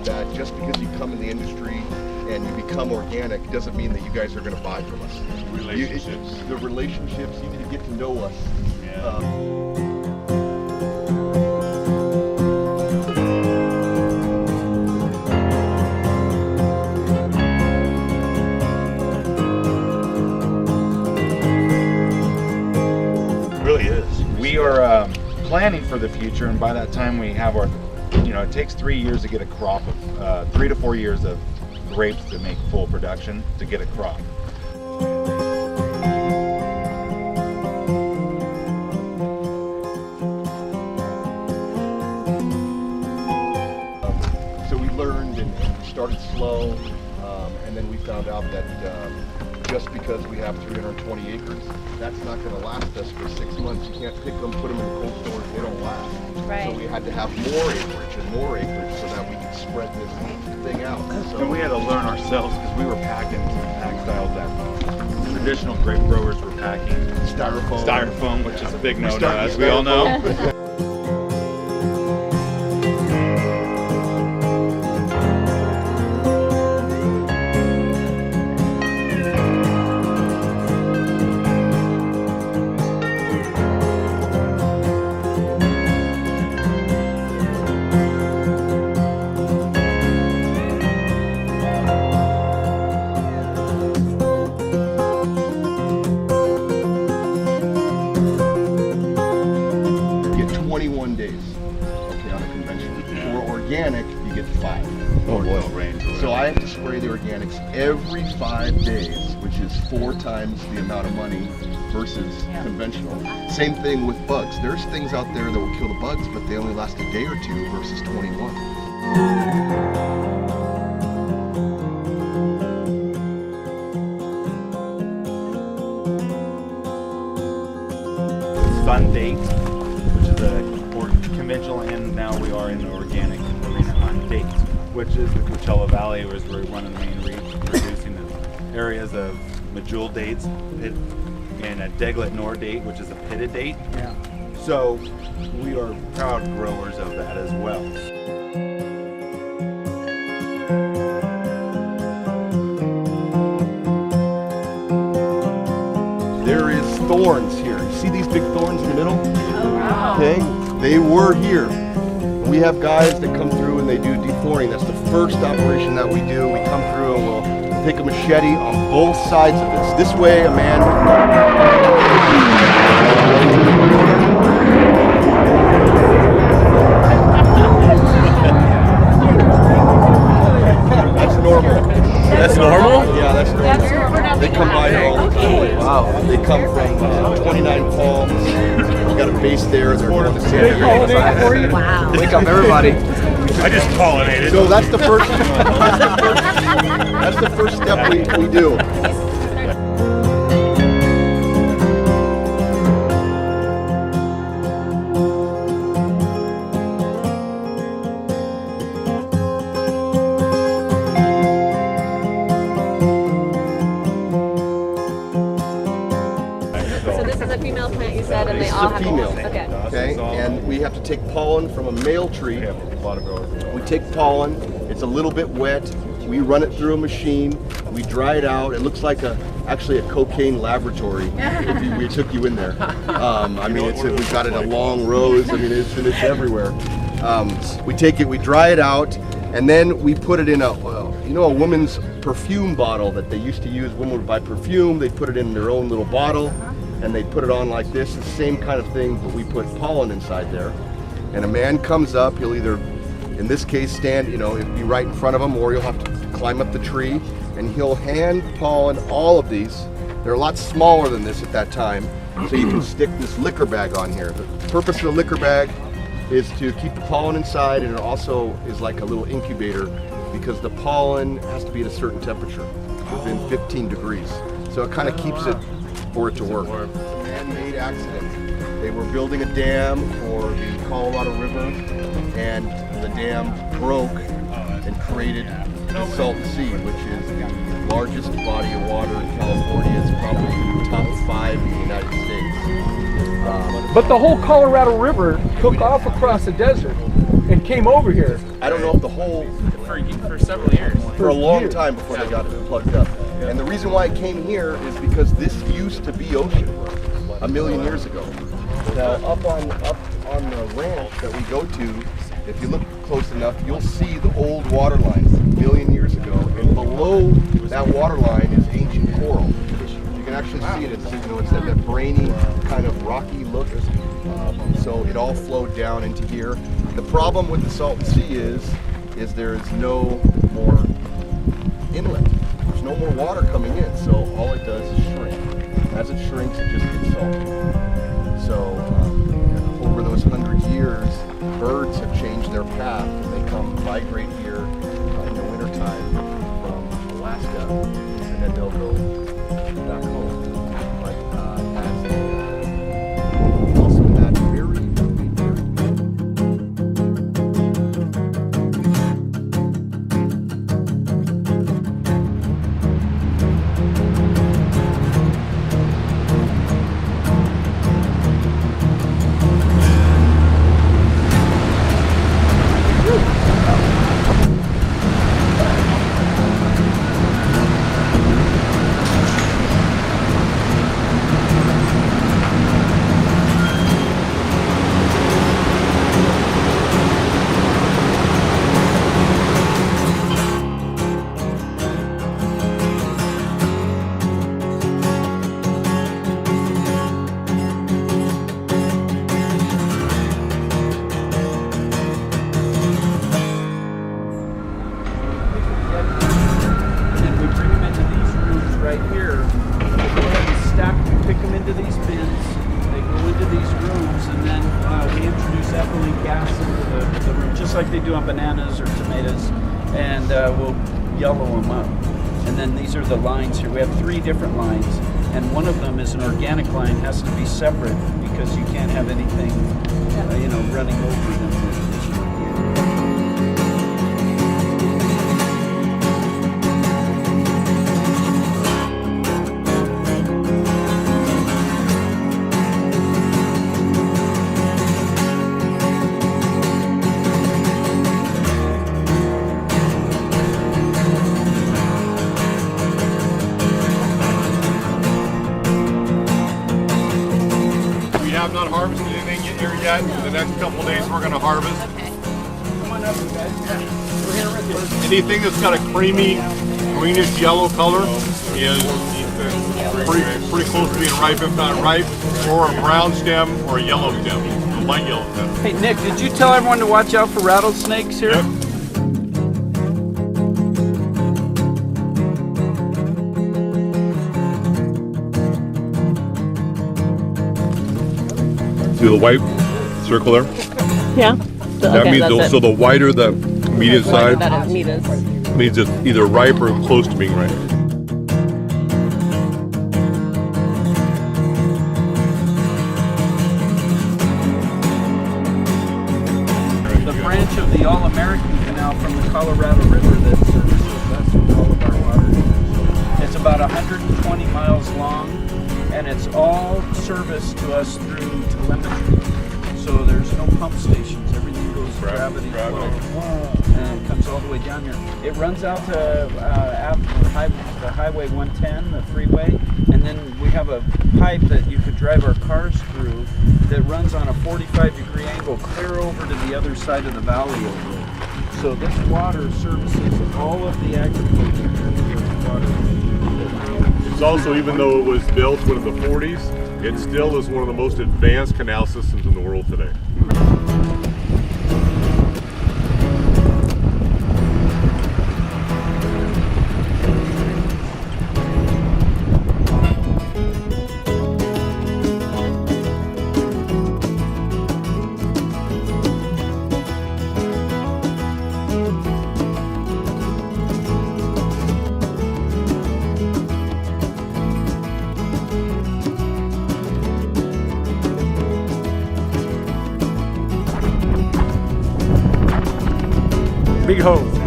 That just because you come in the industry and you become organic doesn't mean that you guys are going to buy from us. Relationships. The relationships, you need to get to know us. Yeah. It really is. We are planning for the future, and by that time we have our, it takes 3 years to get a crop of 3 to 4 years of grapes to make full production to get a crop. So we learned and started slow, and then we found out that just because we have 320 acres, that's not going to last us for 6 months. You can't pick them, put them in the cold storage, they don't last. Right. So we had to have more acreage so that we could spread this thing out. So And we had to learn ourselves because we were packing some pack styles that traditional grape growers were packing. Styrofoam, which is a big no-no, as we all know. You get 21 days, okay, on a conventional. For organic, you get 5. Oh boy. Range. So I have to spray the organics every 5 days, which is 4 times the amount of money versus conventional. Same thing with bugs. There's things out there that will kill the bugs, but they only last a day or 2 versus 21. Sun Date, which is a conventional, and now we are in the organic arena on Date, which is the Coachella Valley, where we're one of the main regions producing the areas of medjool dates, and a Deglet Nor date, which is a pitted date. Yeah. So we are proud growers of that as well. There is thorns here. You see these big thorns in the middle? Oh, wow. Okay, they were here. We have guys that come through and they do dethorning. That's the first operation that we do. We come through and we'll take a machete on both sides of this. This way a man... That's normal. That's normal? Yeah, that's normal. They come by here all the time. Wow. They come from 29 Palms. We got a base there. They're going to San Diego. Wow. Wake up, everybody. I just pollinated. So that's the first. That's the first step we do. So this is a female plant, you said, and they This is all a have female. Okay. Okay, and we have to take pollen from a male tree. We have a lot of growers. We take pollen. It's a little bit wet. We run it through a machine. We dry it out. It looks like actually a cocaine laboratory. If we took you in there. I mean, we've got it in long rows. I mean, it's everywhere. We take it, we dry it out, and then we put it in a woman's perfume bottle that they used to use. Women would buy perfume. They put it in their own little bottle, and they put it on like this. The same kind of thing, but we put pollen inside there. And a man comes up. He'll either, in this case, stand, it'll be right in front of him, or you'll have to climb up the tree, and he'll hand pollen all of these. They're a lot smaller than this at that time, so you can stick this liquor bag on here. The purpose of the liquor bag, is to keep the pollen inside, and it also is like a little incubator because the pollen has to be at a certain temperature, within 15 degrees. So it kind of keeps it for it to work. It's a man-made accident. They were building a dam for the Colorado River, and the dam broke and created the Salton Sea, which is the largest body of water in California. It's probably top 5 in the United States. But the whole Colorado River took off across the desert and came over here. I don't know if the whole, For several years. for a long time before they got it plugged up. And the reason why it came here is because this used to be ocean 1 million years ago. Now up on the ranch that we go to, if you look close enough, you'll see the old water lines 1 million years ago, and below that water line is ancient coral. You can actually see it. It's, you know, it's that brainy kind of rocky look. So it all flowed down into here. The problem with the Salton Sea is there is no more inlet. There's no more water coming in, so all it does is shrink. As it shrinks, it just gets salty. So over those 100 years, birds have changed their path, and they come migrate here in the wintertime from Alaska, and then they'll go back home. But as also that very like they do on bananas or tomatoes, and we'll yellow them up. And then these are the lines here. We have 3 different lines, and one of them is an organic line, has to be separate because you can't have anything, running over them. Not harvested anything here yet. In the next couple days, we're going to harvest. Okay. Come on up, guys. We're here right there. Anything that's got a creamy, greenish yellow color is pretty close to being ripe, if not ripe, or a brown stem or a yellow stem, a light yellow stem. Hey, Nick, did you tell everyone to watch out for rattlesnakes here? Yep. See the white circle there? Yeah. That means so the whiter the meat inside That is meat is. means it's either ripe or close to being ripe. The branch of the All-American Canal from the Colorado River that services us with all of our water. It's about 120 miles long, and it's all serviced to us through telemetry. So there's no pump stations. Everything goes gravity flow, and it comes all the way down here. It runs out to the Highway 110, the freeway, and then we have a pipe that you could drive our cars through that runs on a 45-degree angle clear over to the other side of the valley over it. So this water services all of the agriculture water. It's also, even though it was built in the 40s, it still is one of the most advanced canal systems in the world today. big hose.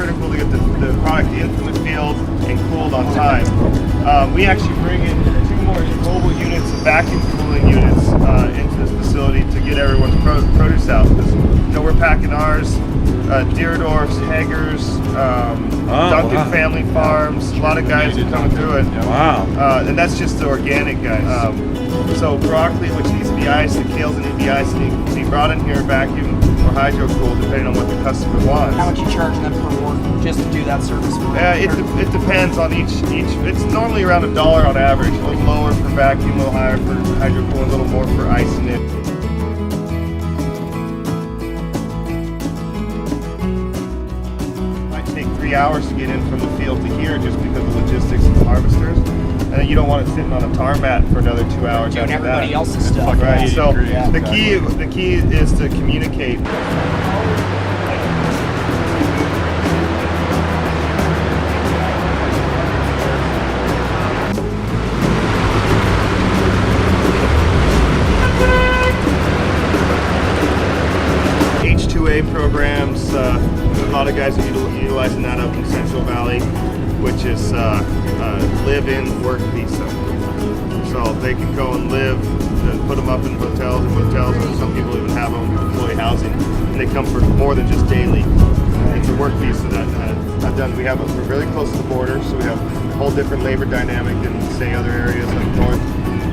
critical to get the product into the field and cooled on time. We actually bring in 2 more mobile units of vacuum cooling units into this facility to get everyone's produce out. Because, you know, we're packing ours, Deerdorf's, Hager's, Duncan Family Farms. A lot of guys are coming through it. Wow. And that's just the organic guys. So broccoli, which needs to be iced, the kale's need to be iced, and can be brought in here vacuum or hydro cooled depending on what the customer wants. How much you charge them per work just to do that service? It depends on each. It's normally around $1 on average. A little lower for vacuum, a little higher for hydro cooling, a little more for icing it. Might take 3 hours to get in from the field to here just because of the logistics of the harvesters. And then you don't want it sitting on a tar mat for another 2 hours. Doing after everybody that. else's stuff. Right. So Yeah. the key is to communicate. H2A programs. A lot of guys are utilizing that up in Central Valley, which is live-in work visa. So they can go and live, put them up in hotels, or some people even have them employee housing, and they come for more than just daily. It's a work visa that I've done. We're really close to the border, so we have a whole different labor dynamic than, say, other areas like North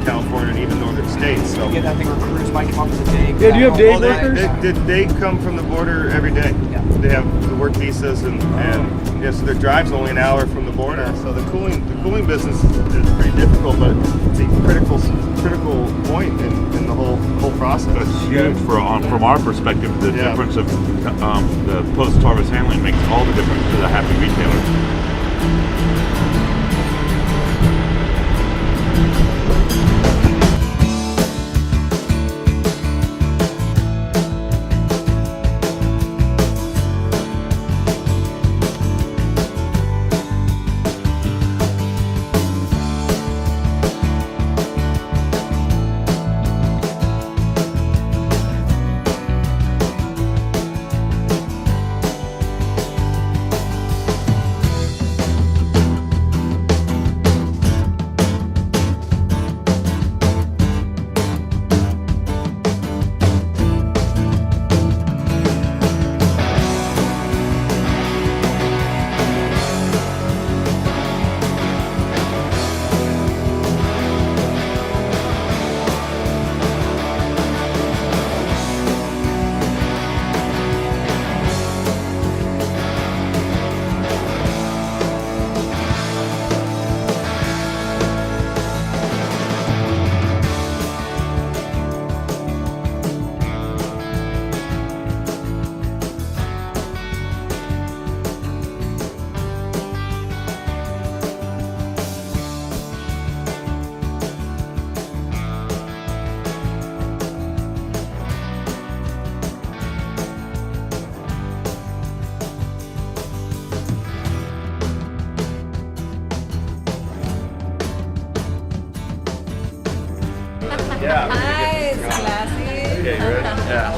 California and even northern states. So You get that thing where crews might come up with a day. Yeah, do you have day workers? they come from the border every day. Yeah. They have the work visas and so their drive's only an hour from the border. So the cooling business is pretty difficult, but it's a critical point in the whole process. That's huge from our perspective. The Yeah. difference of the post-harvest handling makes all the difference to the happy retailer. Okay, ready? Yeah.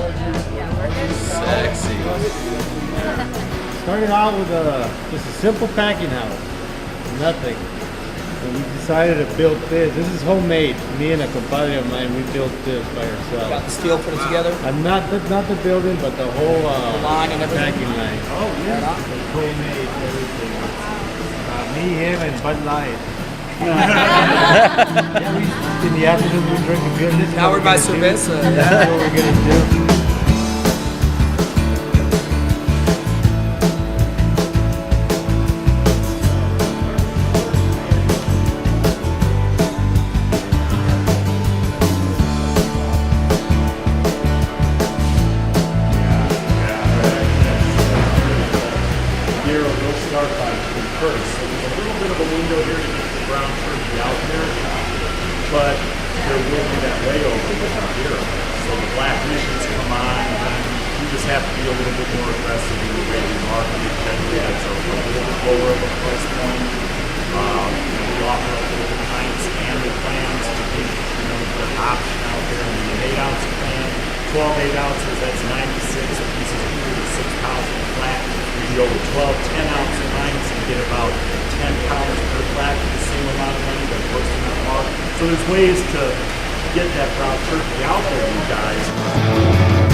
Sexy. Started out with just a simple packing house, nothing. And we decided to build this. This is homemade. Me and a compadre of mine, we built this by Got ourselves. the steel put it together. Not the building, but the whole line and everything? packing line. Oh yeah, it's homemade, everything. Me, him, and Bud Light. Yeah, in the afternoon we drink a beer. This is Now what we're by gonna do. cerveza. That's what we're gonna do. Here, we'll start by first. So there's a little bit of a window here to get the brown turkey out there, but there will be that layover with our here. So the black missions come on, and we just have to be a little bit more aggressive in the way we market it. Generally, that's a little bit lower of a price point. We offer a little bit Hine standard plans to give the option out there. And the 8-ounce plan, 12 8-ounces, that's 96 pieces of food, 6 pounds per flat. We go with 12 10-ounce lines and get about 10 pounds per flat for the same amount of money that works in that mark. So there's ways to get that brown turkey out there, you guys.